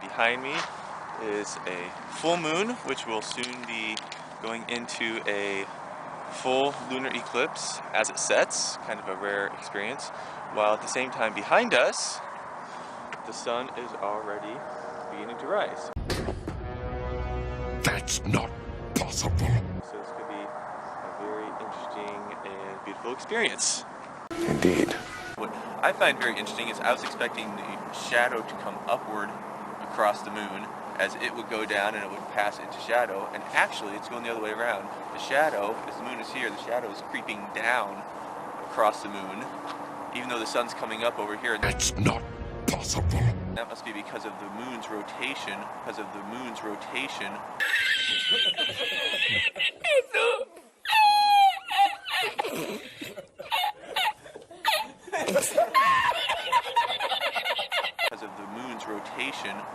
Behind me is a full moon, which will soon be going into a full lunar eclipse as it sets, kind of a rare experience, while at the same time behind us, the sun is already beginning to rise. That's not possible. So this could be a very interesting and beautiful experience. Indeed. What I find very interesting is I was expecting the shadow to come upward across the moon as it would go down and it would pass into shadow, and actually it's going the other way around. The shadow, as the moon is here, the shadow is creeping down across the moon, even though the sun's coming up over here. That's not possible. That must be because of the moon's rotation,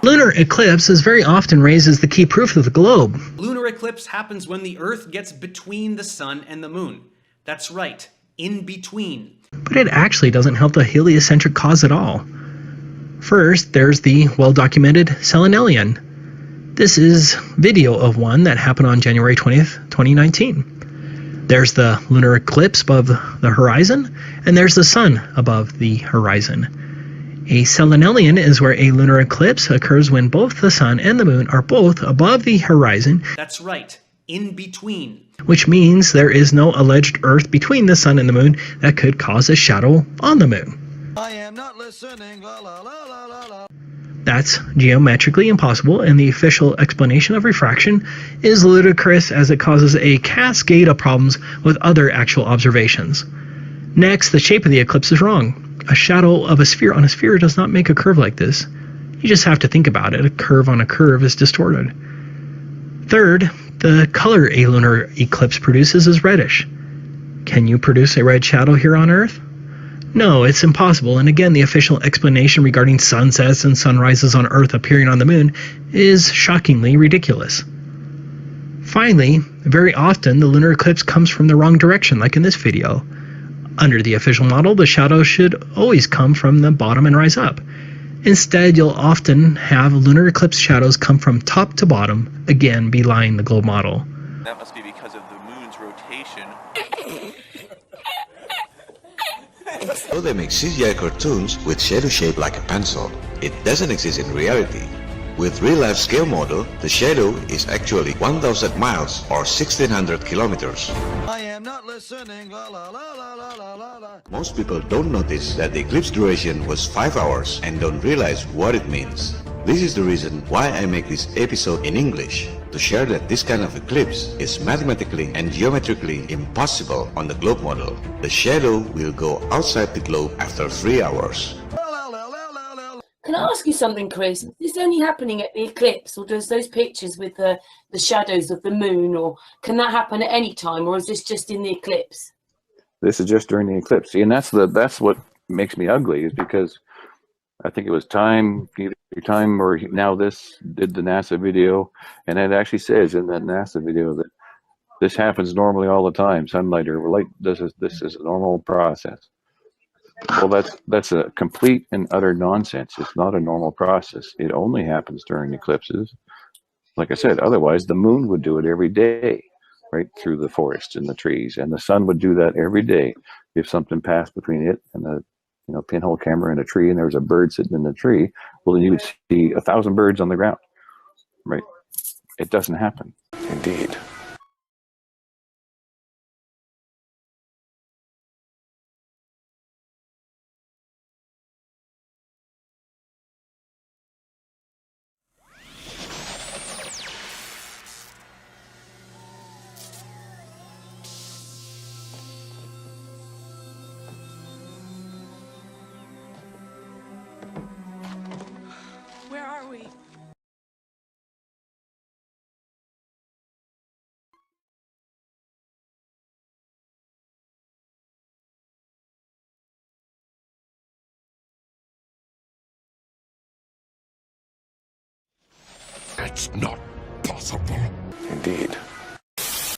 Lunar eclipse is very often raised as the key proof of the globe. Lunar eclipse happens when the Earth gets between the sun and the moon. That's right, in between. But it actually doesn't help the heliocentric cause at all. First, there's the well-documented Selenelian. This is video of one that happened on January 20th, 2019. There's the lunar eclipse above the horizon, and there's the sun above the horizon. A Selenelian is where a lunar eclipse occurs when both the sun and the moon are both above the horizon. That's right, in between. Which means there is no alleged Earth between the sun and the moon that could cause a shadow on the moon. I am not listening, la la la la la la. That's geometrically impossible, and the official explanation of refraction is ludicrous as it causes a cascade of problems with other actual observations. Next, the shape of the eclipse is wrong. A shadow of a sphere on a sphere does not make a curve like this. You just have to think about it. A curve on a curve is distorted. Third, the color a lunar eclipse produces is reddish. Can you produce a red shadow here on Earth? No, it's impossible, and again the official explanation regarding sunsets and sunrises on Earth appearing on the moon is shockingly ridiculous. Finally, very often the lunar eclipse comes from the wrong direction, like in this video. Under the official model, the shadow should always come from the bottom and rise up. Instead, you'll often have lunar eclipse shadows come from top to bottom, again belying the globe model. That must be because of the moon's rotation. So they make CGI cartoons with shadow shaped like a pencil. It doesn't exist in reality. With real-life scale model, the shadow is actually 1,000 miles or 1,600 kilometers. I am not listening, la la la la la la la la. Most people don't notice that the eclipse duration was 5 hours and don't realize what it means. This is the reason why I make this episode in English, to share that this kind of eclipse is mathematically and geometrically impossible on the globe model. The shadow will go outside the globe after 3 hours. Can I ask you something, Chris? Is this only happening at the eclipse, or does those pictures with the shadows of the moon, or can that happen at any time, or is this just in the eclipse? This is just during the eclipse. See, and that's what makes me ugly, is because I think it was either Time or Now This did the NASA video, and it actually says in that NASA video that this happens normally all the time. Sunlight or light, this is a normal process. Well, that's a complete and utter nonsense. It's not a normal process. It only happens during eclipses. Like I said, otherwise the moon would do it every day, right through the forest and the trees, and the sun would do that every day. If something passed between it and the pinhole camera in a tree, and there was a bird sitting in the tree, well, then you would see 1,000 birds on the ground, right? It doesn't happen. Indeed. Where are we? That's not possible. Indeed.